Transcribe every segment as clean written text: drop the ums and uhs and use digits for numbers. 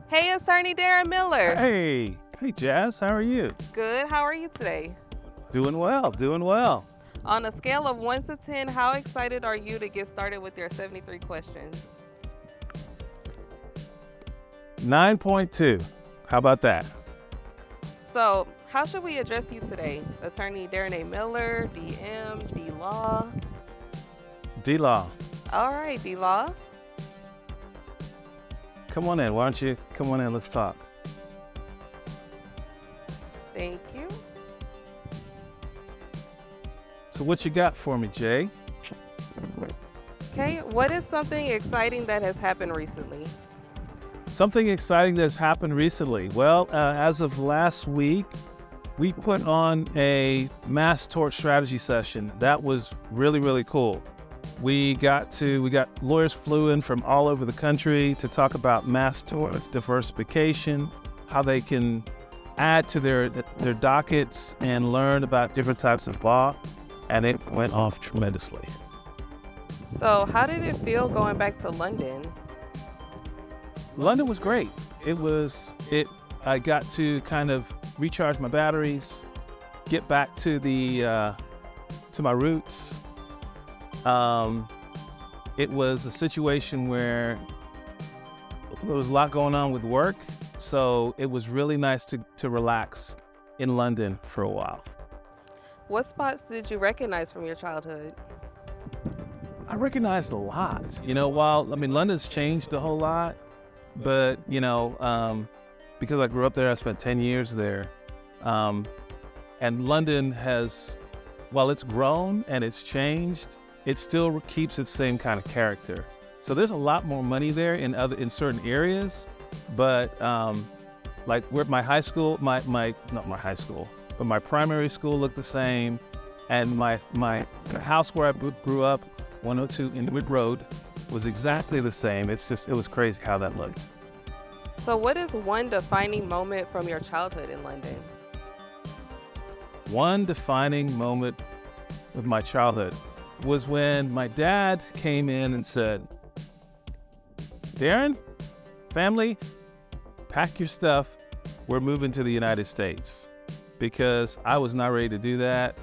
Hey, Attorney Darren Miller. Hey, Jazz, how are you? Good. How are you today? Doing well, doing well. On a scale of 1 to 10, how excited are you to get started with your 73 questions? 9.2. How about that? So, how should we address you today? Attorney Darren A. Miller, DM, DLAW? DLAW, All right, DLAW. come on in. Why don't you come on in? Let's talk. Thank you. So what you got for me, Jay? Okay, what is something exciting that has happened recently? Something exciting that's happened recently. Well, as of last week, we put on a mass tort strategy session. That was really, really cool. We got lawyers flew in from all over the country to talk about mass tort diversification, how they can add to their dockets and learn about different types of law, and it went off tremendously. So, how did it feel going back to London? London was great. I got to kind of recharge my batteries, get back to to my roots. It was a situation where there was a lot going on with work, so it was really nice to relax in London for a while. What spots did you recognize from your childhood? I recognized a lot. London's changed a whole lot, but because I grew up there, I spent 10 years there, and London while it's grown and it's changed, it still keeps its same kind of character. So there's a lot more money there in certain areas, but like where my high school, not my high school, but my primary school looked the same, and my house where I grew up, 102 Inwood Road, was exactly the same. It was crazy how that looked. So, what is one defining moment from your childhood in London? One defining moment of my childhood was when my dad came in and said, "Darren, family, pack your stuff. We're moving to the United States." Because I was not ready to do that.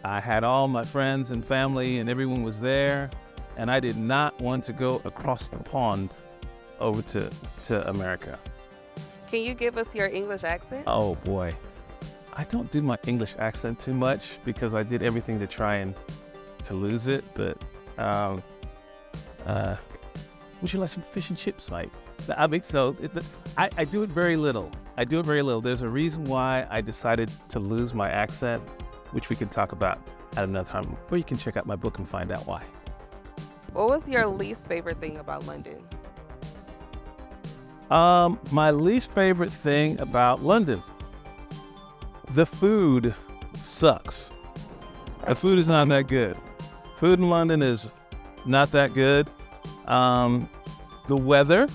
I had all my friends and family and everyone was there, and I did not want to go across the pond over to America. Can you give us your English accent? Oh boy. I don't do my English accent too much because I did everything to try and to lose it, but would you like some fish and chips, Mike? I do it very little. There's a reason why I decided to lose my accent, which we can talk about at another time, or you can check out my book and find out why. What was your least favorite thing about London? My least favorite thing about London, the food sucks. The food is not that good. Food in London is not that good. The weather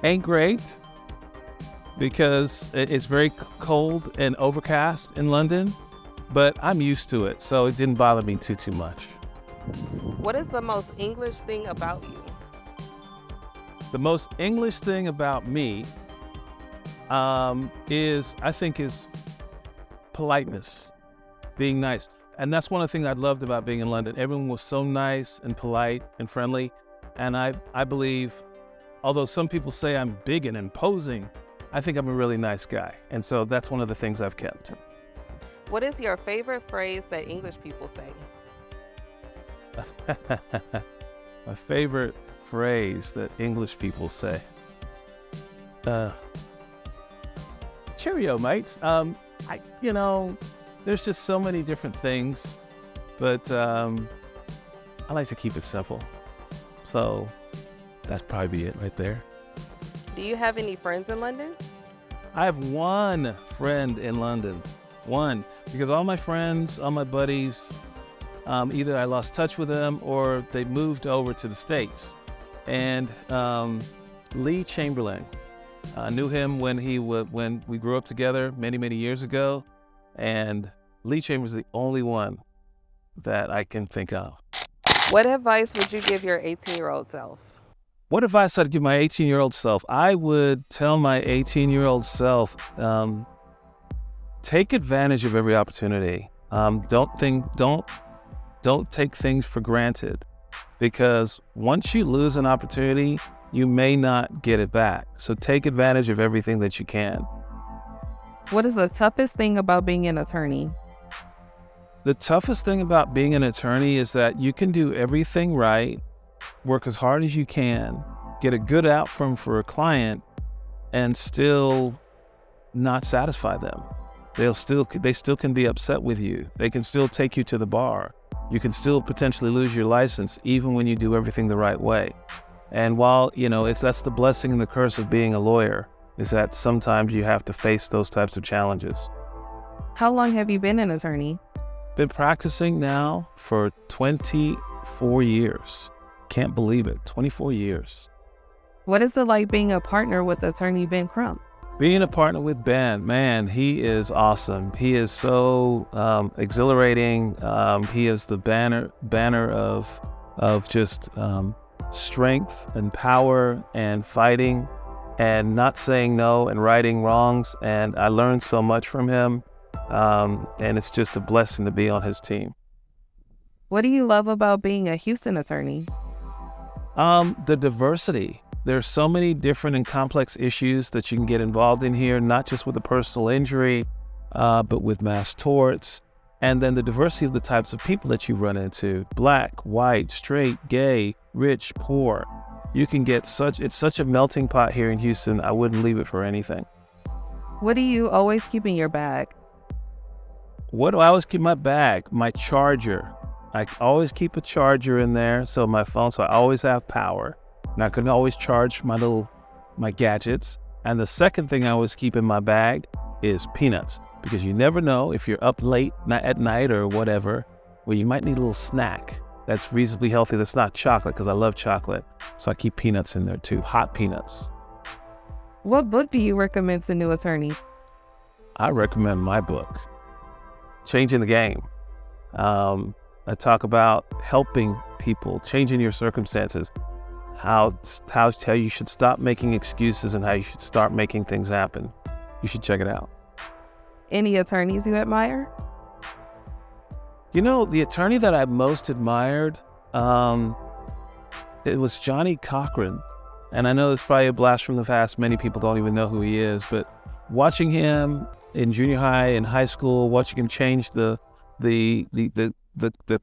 ain't great because it's very cold and overcast in London, but I'm used to it, so it didn't bother me too much. What is the most English thing about you? The most English thing about me is politeness, being nice. And that's one of the things I loved about being in London. Everyone was so nice and polite and friendly. And I believe, although some people say I'm big and imposing, I think I'm a really nice guy. And so that's one of the things I've kept. What is your favorite phrase that English people say? My favorite phrase that English people say. Cheerio, mates. There's just so many different things, but I like to keep it simple. So that's probably it right there. Do you have any friends in London? I have one friend in London. One, because all my friends, all my buddies, either I lost touch with them or they moved over to the States. And Lee Chamberlain, I knew him when we grew up together many years ago, and Lee Chamberlain is the only one that I can think of. What advice would you give your 18-year-old self? What advice I'd give my 18-year-old self? I would tell my 18-year-old self, take advantage of every opportunity. Don't take things for granted, because once you lose an opportunity, you may not get it back. So take advantage of everything that you can. What is the toughest thing about being an attorney? The toughest thing about being an attorney is that you can do everything right, work as hard as you can, get a good outcome for a client, and still not satisfy them. They still can be upset with you. They can still take you to the bar. You can still potentially lose your license even when you do everything the right way. And while, that's the blessing and the curse of being a lawyer, is that sometimes you have to face those types of challenges. How long have you been an attorney? Been practicing now for 24 years. Can't believe it, 24 years. What is it like being a partner with attorney Ben Crump? Being a partner with Ben, man, he is awesome. He is so exhilarating. He is the banner of just strength and power and fighting and not saying no and righting wrongs. And I learned so much from him. And it's just a blessing to be on his team. What do you love about being a Houston attorney? The diversity. There's so many different and complex issues that you can get involved in here, not just with a personal injury, but with mass torts. And then the diversity of the types of people that you run into: black, white, straight, gay, rich, poor. You can get it's such a melting pot here in Houston. I wouldn't leave it for anything. What do you always keep in your bag? What do I always keep in my bag? My charger. I always keep a charger in there, so my phone, so I always have power. And I can always charge my gadgets. And the second thing I always keep in my bag is peanuts, because you never know if you're up late at night or whatever, where you might need a little snack that's reasonably healthy, that's not chocolate, because I love chocolate. So I keep peanuts in there too, hot peanuts. What book do you recommend to new attorneys? I recommend my book, Changing the Game. I talk about helping people, changing your circumstances, how you should stop making excuses and how you should start making things happen. You should check it out. Any attorneys you admire? The attorney that I most admired, it was Johnny Cochran. And I know it's probably a blast from the past. Many people don't even know who he is, but watching him in junior high and high school, watching him change the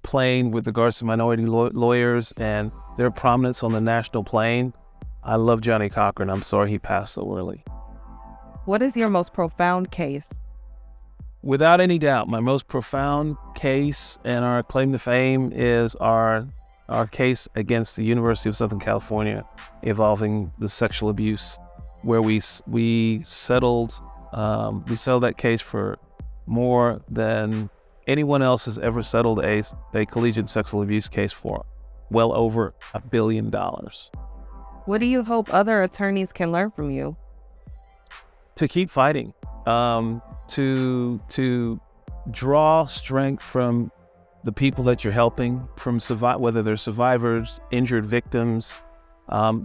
plane with regards to minority lawyers and their prominence on the national plane. I love Johnny Cochran. I'm sorry he passed so early. What is your most profound case? Without any doubt, my most profound case and our claim to fame is our case against the University of Southern California involving the sexual abuse, where we settled that case for more than anyone else has ever settled a collegiate sexual abuse case for, well over $1 billion. What do you hope other attorneys can learn from you? To keep fighting, to draw strength from the people that you're helping, from whether they're survivors, injured victims,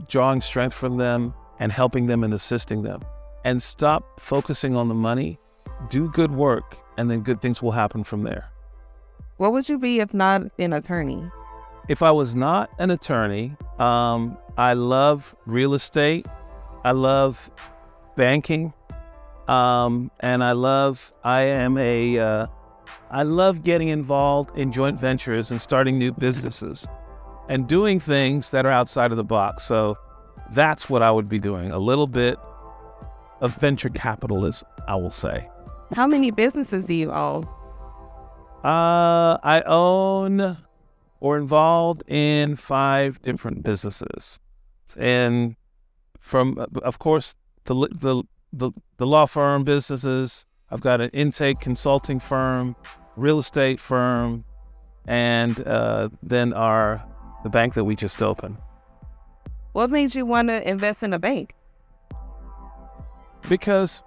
drawing strength from them and helping them and assisting them. And stop focusing on the money. Do good work, and then good things will happen from there. What would you be if not an attorney? If I was not an attorney, I love real estate. I love banking. And I love getting involved in joint ventures and starting new businesses and doing things that are outside of the box. So that's what I would be doing. A little bit of venture capitalism, I will say. How many businesses do you own? I own or involved in 5 different businesses. And from, of course, the law firm businesses, I've got an intake consulting firm, real estate firm, and then the bank that we just opened. What made you want to invest in a bank? Because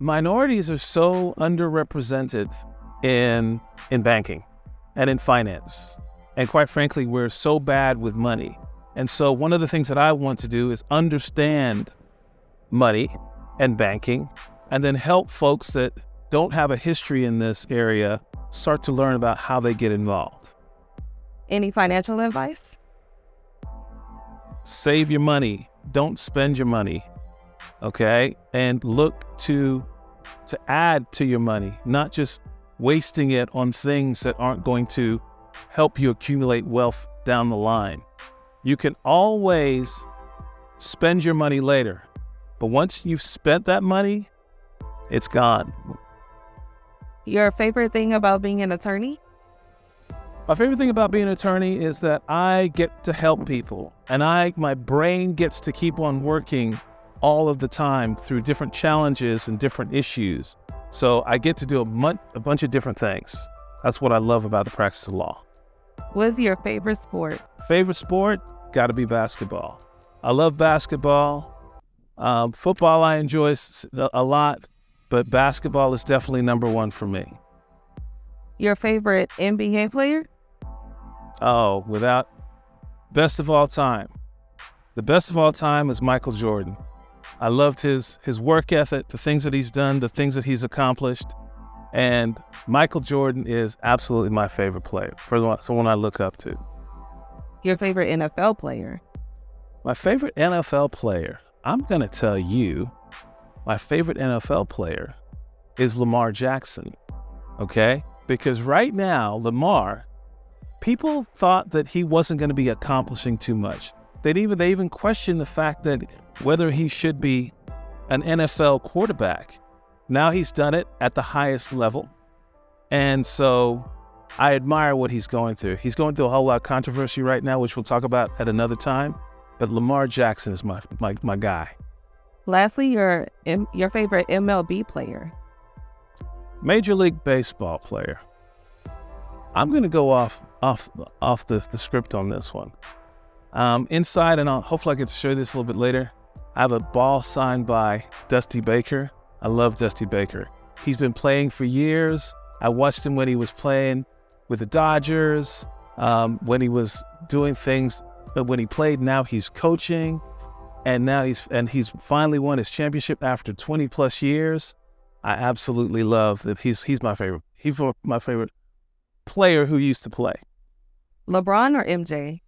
minorities are so underrepresented in banking and in finance. And quite frankly, we're so bad with money. And so one of the things that I want to do is understand money and banking, and then help folks that don't have a history in this area start to learn about how they get involved. Any financial advice? Save your money. Don't spend your money. Okay? And look to add to your money, not just wasting it on things that aren't going to help you accumulate wealth down the line. You can always spend your money later, but once you've spent that money, it's gone. Your favorite thing about being an attorney? My favorite thing about being an attorney is that I get to help people, and my brain gets to keep on working all of the time through different challenges and different issues. So I get to do a bunch of different things. That's what I love about the practice of law. What's your favorite sport? Favorite sport? Got to be basketball. I love basketball. Football I enjoy a lot, but basketball is definitely number one for me. Your favorite NBA player? Oh, best of all time. The best of all time is Michael Jordan. I loved his work ethic, the things that he's done, the things that he's accomplished. And Michael Jordan is absolutely my favorite player, someone I look up to. Your favorite NFL player? My favorite NFL player, I'm going to tell you, my favorite NFL player is Lamar Jackson, okay? Because right now, Lamar, people thought that he wasn't going to be accomplishing too much. They even questioned the fact that whether he should be an NFL quarterback. Now he's done it at the highest level. And so I admire what he's going through. He's going through a whole lot of controversy right now, which we'll talk about at another time. But Lamar Jackson is my guy. Lastly, your favorite MLB player? Major League Baseball player. I'm going to go off the script on this one. Inside, and hopefully I get to show you this a little bit later, I have a ball signed by Dusty Baker. I love Dusty Baker. He's been playing for years. I watched him when he was playing with the Dodgers, when he was doing things, when he played. Now he's coaching, and he's finally won his championship after 20 plus years. I absolutely love that he's my favorite. He's my favorite player who used to play. LeBron or MJ?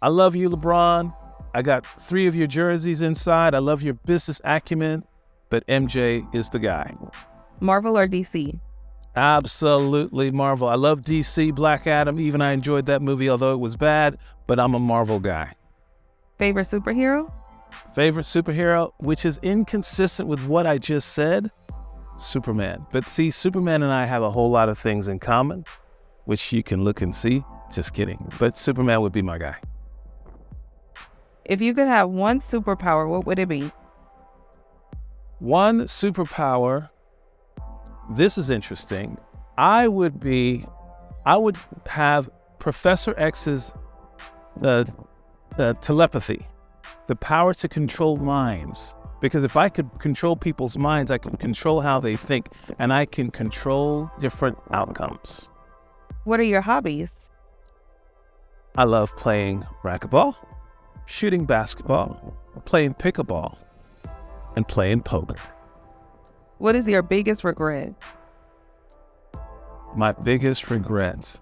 I love you, LeBron. I got 3 of your jerseys inside. I love your business acumen, but MJ is the guy. Marvel or DC? Absolutely Marvel. I love DC, Black Adam. Even I enjoyed that movie, although it was bad, but I'm a Marvel guy. Favorite superhero? Favorite superhero, which is inconsistent with what I just said, Superman. But see, Superman and I have a whole lot of things in common, which you can look and see. Just kidding. But Superman would be my guy. If you could have one superpower, what would it be? One superpower. This is interesting. I would have Professor X's telepathy, the power to control minds. Because if I could control people's minds, I could control how they think, and I can control different outcomes. What are your hobbies? I love playing racquetball, shooting basketball, playing pickleball, and playing poker. What is your biggest regret? My biggest regret.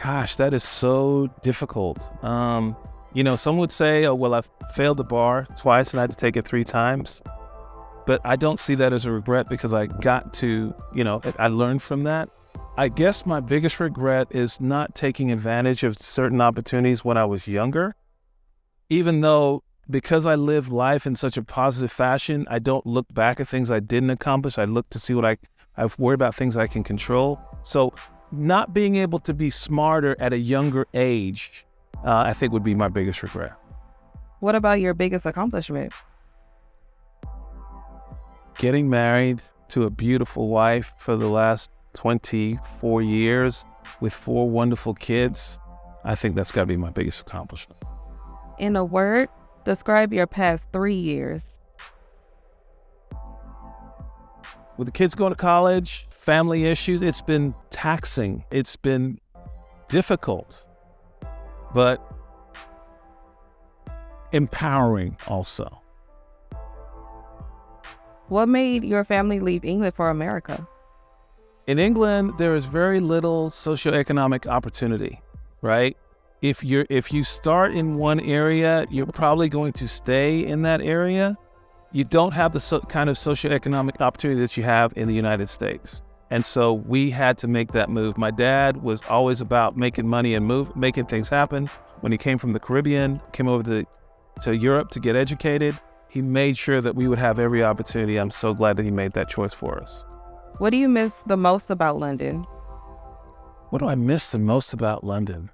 Gosh, that is so difficult. Some would say, oh, well, I've failed the bar twice and I had to take it 3 times. But I don't see that as a regret because I got to, I learned from that. I guess my biggest regret is not taking advantage of certain opportunities when I was younger. Even though, because I lived life in such a positive fashion, I don't look back at things I didn't accomplish. I look to see what I've worried about things I can control. So not being able to be smarter at a younger age, I think would be my biggest regret. What about your biggest accomplishment? Getting married to a beautiful wife for the last 24 years with 4 wonderful kids. I think that's got to be my biggest accomplishment. In a word, describe your past 3 years. With the kids going to college, family issues, it's been taxing. It's been difficult. But empowering also. What made your family leave England for America? In England, there is very little socioeconomic opportunity, right? If you start in one area, you're probably going to stay in that area. You don't have the kind of socioeconomic opportunity that you have in the United States. And so we had to make that move. My dad was always about making money and making things happen. When he came from the Caribbean, came over to Europe to get educated, he made sure that we would have every opportunity. I'm so glad that he made that choice for us. What do you miss the most about London? What do I miss the most about London?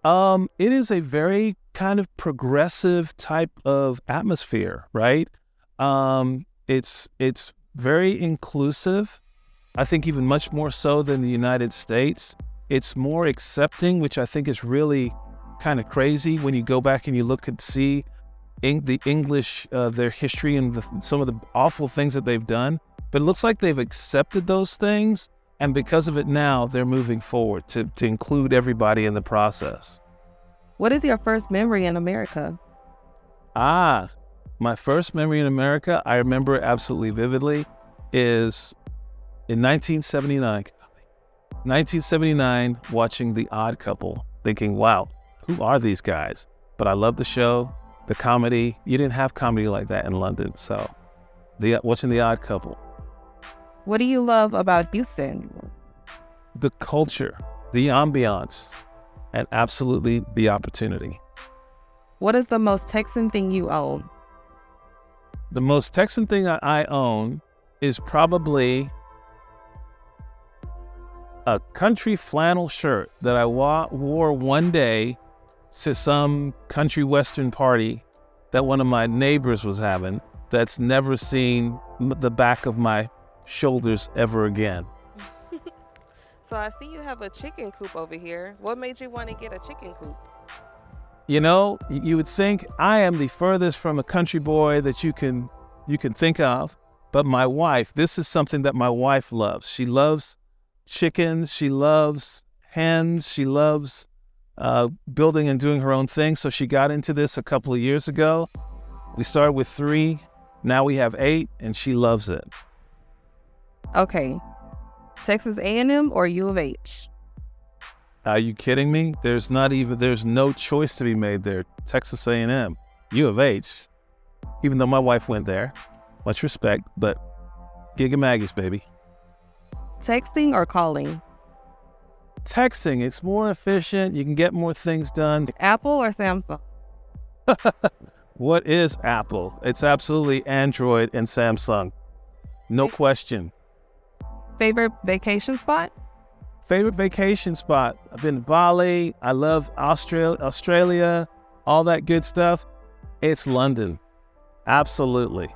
It is a very kind of progressive type of atmosphere, right? It's very inclusive. I think even much more so than the United States. It's more accepting, which I think is really kind of crazy when you go back and you look and see the English, their history and some of the awful things that they've done. But it looks like they've accepted those things, and because of it now, they're moving forward to include everybody in the process. What is your first memory in America? My first memory in America, I remember absolutely vividly, is in 1979, watching The Odd Couple, thinking, wow, who are these guys? But I love the show, the comedy. You didn't have comedy like that in London, so watching The Odd Couple. What do you love about Houston? The culture, the ambiance, and absolutely the opportunity. What is the most Texan thing you own? The most Texan thing I own is probably a country flannel shirt that I wore one day to some country western party that one of my neighbors was having, that's never seen the back of my shoulders ever again. So I see you have a chicken coop over here. What made you want to get a chicken coop? You know, you would think I am the furthest from a country boy that you can think of, but my wife, this is something that my wife loves. She loves chickens, she loves hens, she loves building and doing her own thing. So she got into this a couple of years ago. We started with 3, now we have 8, and she loves it. Okay, Texas A&M or U of H? Are you kidding me? There's no choice to be made there. Texas A&M, U of H, even though my wife went there. Much respect, but Gig and Maggie's, baby. Texting or calling? Texting, it's more efficient. You can get more things done. Apple or Samsung? What is Apple? It's absolutely Android and Samsung. No question. Favorite vacation spot? Favorite vacation spot? I've been to Bali. I love Australia, all that good stuff. It's London. Absolutely.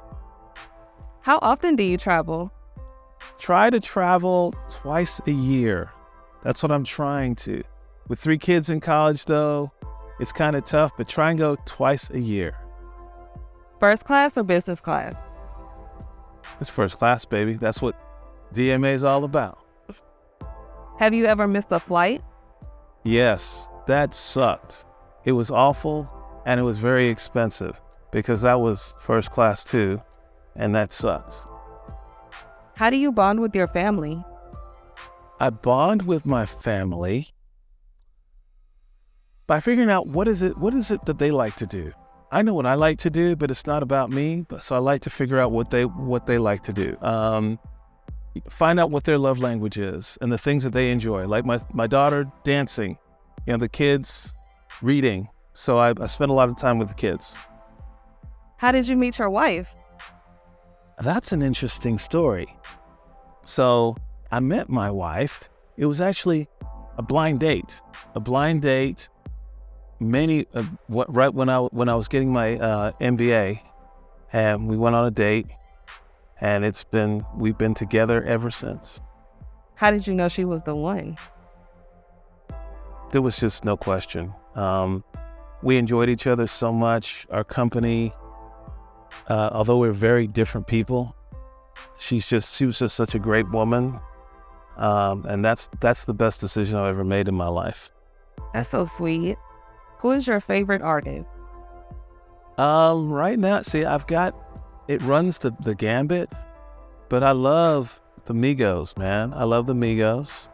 How often do you travel? Try to travel twice a year. That's what I'm trying to. With 3 kids in college, though, it's kind of tough, but try and go twice a year. First class or business class? It's first class, baby. That's what DMA is all about. Have you ever missed a flight? Yes, that sucked. It was awful, and it was very expensive because that was first class too, and that sucks. How do you bond with your family? I bond with my family by figuring out what is it that they like to do. I know what I like to do, but it's not about me. So I like to figure out what they like to do. Find out what their love language is and the things that they enjoy. Like my daughter, dancing. You know, the kids, reading. So I spend a lot of time with the kids. How did you meet your wife? That's an interesting story. So I met my wife. It was actually a blind date. Right when I was getting my MBA, and we went on a date, and we've been together ever since. How did you know she was the one? There was just no question. We enjoyed each other so much. Our company, although we're very different people, she was just such a great woman. And that's the best decision I've ever made in my life. That's so sweet. Who is your favorite artist? Right now, see, it runs the gambit, but I love the Migos, man. I love the Migos.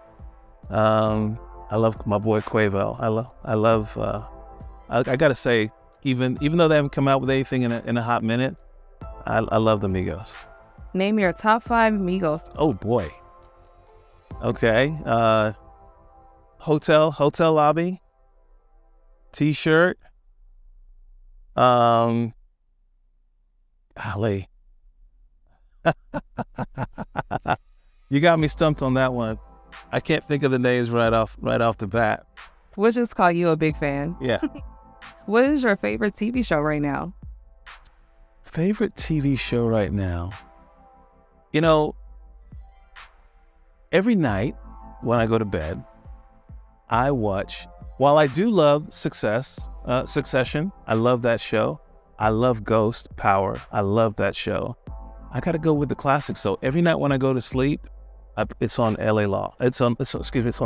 I love my boy Quavo. I gotta say, even though they haven't come out with anything in a hot minute, I love the Migos. Name your top 5 Migos. Oh boy. Okay. Hotel lobby. T-shirt. Golly. You got me stumped on that one. I can't think of the names right off the bat. We'll just call you a big fan. Yeah. What is your favorite TV show right now? Favorite TV show right now? You know, every night when I go to bed, I watch, while I do love Succession, I love that show. I love Ghost, Power, I love that show. I gotta go with the classics. So every night when I go to sleep, it's on LA Law. It's on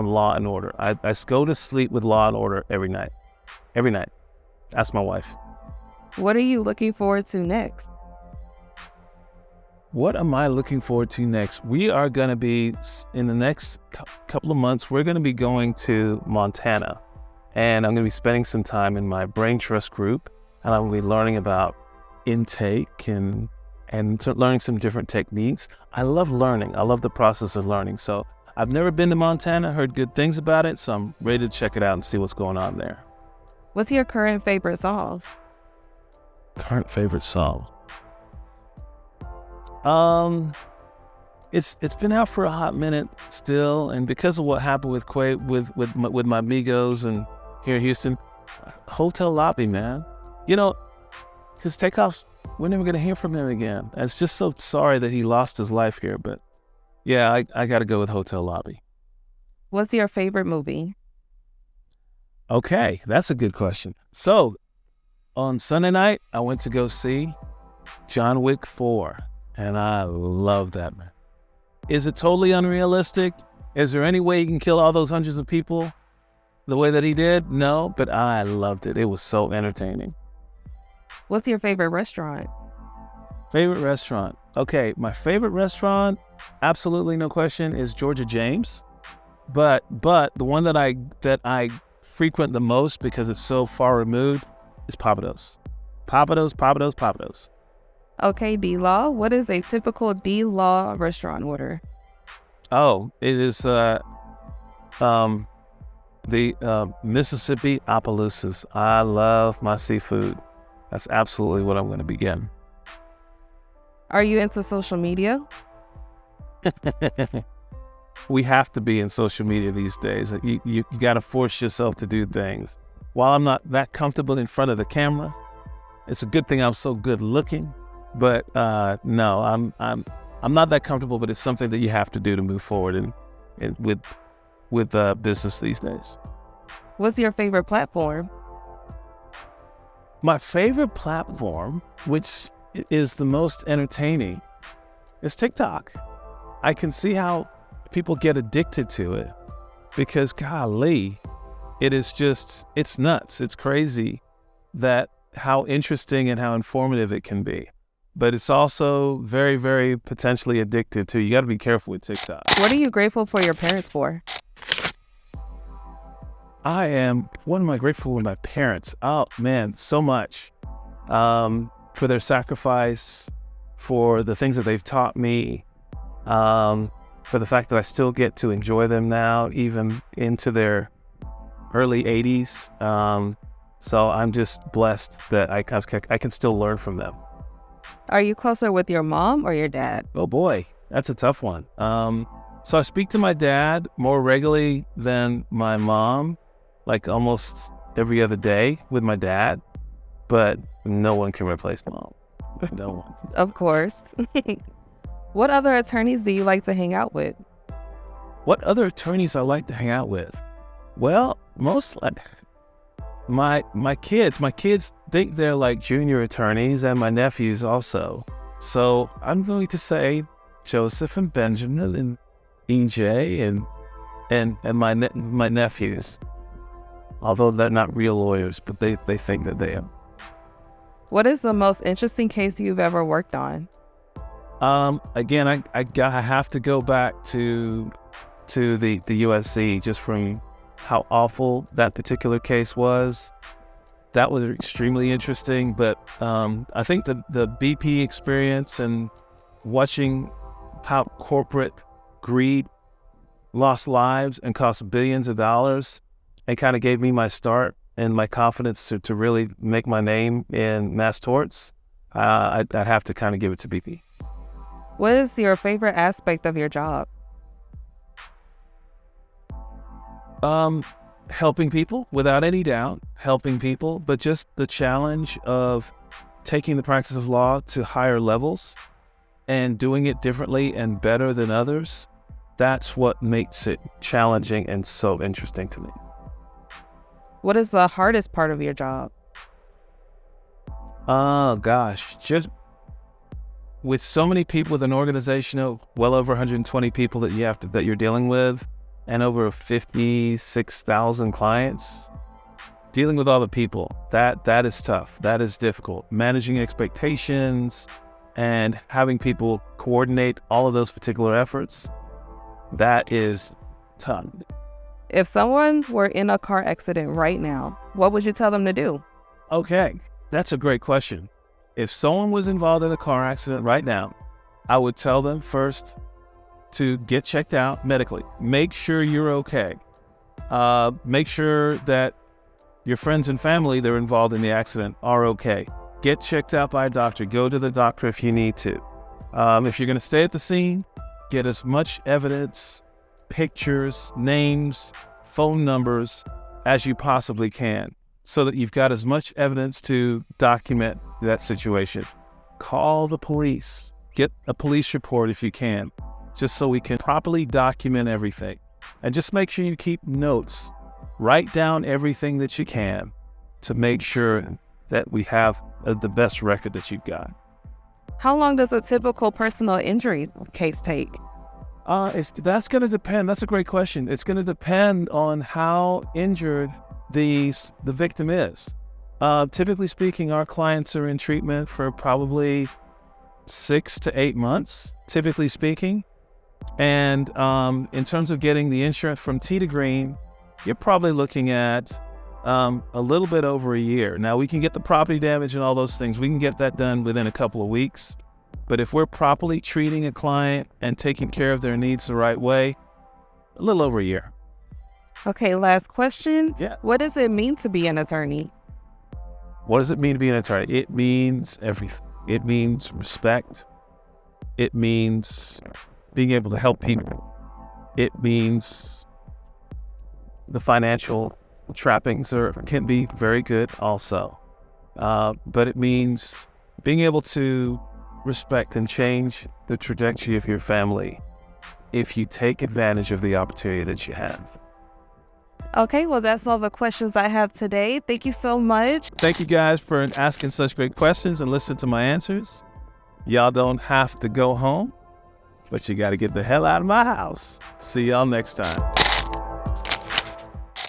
Law and Order. I go to sleep with Law and Order every night. Every night. Ask my wife. What are you looking forward to next? What am I looking forward to next? We are going to be, in the next couple of months, we're going to be going to Montana. And I'm going to be spending some time in my brain trust group. And I'm going to be learning about intake and learning some different techniques. I love learning. I love the process of learning. So I've never been to Montana, heard good things about it. So I'm ready to check it out and see what's going on there. What's your current favorite song? Current favorite song? It's been out for a hot minute still, and because of what happened with my Migos and here in Houston, Hotel Lobby, man. You know, his Takeoff's, we're never gonna hear from him again. It's just so sorry that he lost his life here, but yeah, I gotta go with Hotel Lobby. What's your favorite movie? Okay, that's a good question. So, on Sunday night, I went to go see John Wick 4. And I love that, man. Is it totally unrealistic? Is there any way he can kill all those hundreds of people the way that he did? No, but I loved it. It was so entertaining. What's your favorite restaurant? Favorite restaurant? Okay, my favorite restaurant, absolutely no question, is Georgia James. But the one that I frequent the most because it's so far removed is Papados. Papados. Okay, DLAW, what is a typical DLAW restaurant order? Oh, it is the Mississippi Opelousas. I love my seafood. That's absolutely what I'm going to begin. Are you into social media? We have to be in social media these days. You got to force yourself to do things. While I'm not that comfortable in front of the camera, it's a good thing I'm so good looking. But no, I'm not that comfortable. But it's something that you have to do to move forward with business these days. What's your favorite platform? My favorite platform, which is the most entertaining, is TikTok. I can see how people get addicted to it because, golly, it's nuts. It's crazy that how interesting and how informative it can be. But it's also very, very potentially addictive too. You got to be careful with TikTok. What are you grateful for your parents for? What am I grateful for my parents? Oh man, so much. For their sacrifice, for the things that they've taught me, for the fact that I still get to enjoy them now, even into their early 80s. So I'm just blessed that I can still learn from them. Are you closer with your mom or your dad? Oh boy, that's a tough one. So I speak to my dad more regularly than my mom, like almost every other day with my dad, but no one can replace mom. No one. Of course. What other attorneys do you like to hang out with? What other attorneys I like to hang out with? Well, mostly my kids think they're like junior attorneys, and my nephews also. So I'm going to say Joseph and Benjamin and EJ and my nephews. Although they're not real lawyers, but they think that they are. What is the most interesting case you've ever worked on? Again, I have to go back to the USC just from how awful that particular case was. That was extremely interesting, but I think the BP experience and watching how corporate greed lost lives and cost billions of dollars and kind of gave me my start and my confidence to really make my name in mass torts. I'd have to kind of give it to BP. What is your favorite aspect of your job? Helping people, without any doubt, helping people, but just the challenge of taking the practice of law to higher levels and doing it differently and better than others. That's what makes it challenging and so interesting to me. What is the hardest part of your job? Oh gosh, just with so many people, with an organization of well over 120 people that you're dealing with, and over 56,000 clients, dealing with all the people, that is tough. That is difficult. Managing expectations and having people coordinate all of those particular efforts, that is tough. If someone were in a car accident right now, what would you tell them to do? Okay, that's a great question. If someone was involved in a car accident right now, I would tell them first to get checked out medically. Make sure you're okay. Make sure that your friends and family that are involved in the accident are okay. Get checked out by a doctor. Go to the doctor if you need to. If you're going to stay at the scene, get as much evidence, pictures, names, phone numbers as you possibly can so that you've got as much evidence to document that situation. Call the police. Get a police report if you can, just so we can properly document everything. And just make sure you keep notes. Write down everything that you can to make sure that we have the best record that you've got. How long does a typical personal injury case take? That's going to depend. That's a great question. It's going to depend on how injured the victim is. Typically speaking, our clients are in treatment for probably 6 to 8 months, typically speaking. And in terms of getting the insurance from T to Green, you're probably looking at a little bit over a year. Now, we can get the property damage and all those things. We can get that done within a couple of weeks. But if we're properly treating a client and taking care of their needs the right way, a little over a year. Okay, last question. Yeah. What does it mean to be an attorney? What does it mean to be an attorney? It means everything. It means respect. It means being able to help people. It means the financial trappings can be very good also. But it means being able to respect and change the trajectory of your family if you take advantage of the opportunity that you have. Okay, well, that's all the questions I have today. Thank you so much. Thank you guys for asking such great questions and listening to my answers. Y'all don't have to go home, but you got to get the hell out of my house. See y'all next time.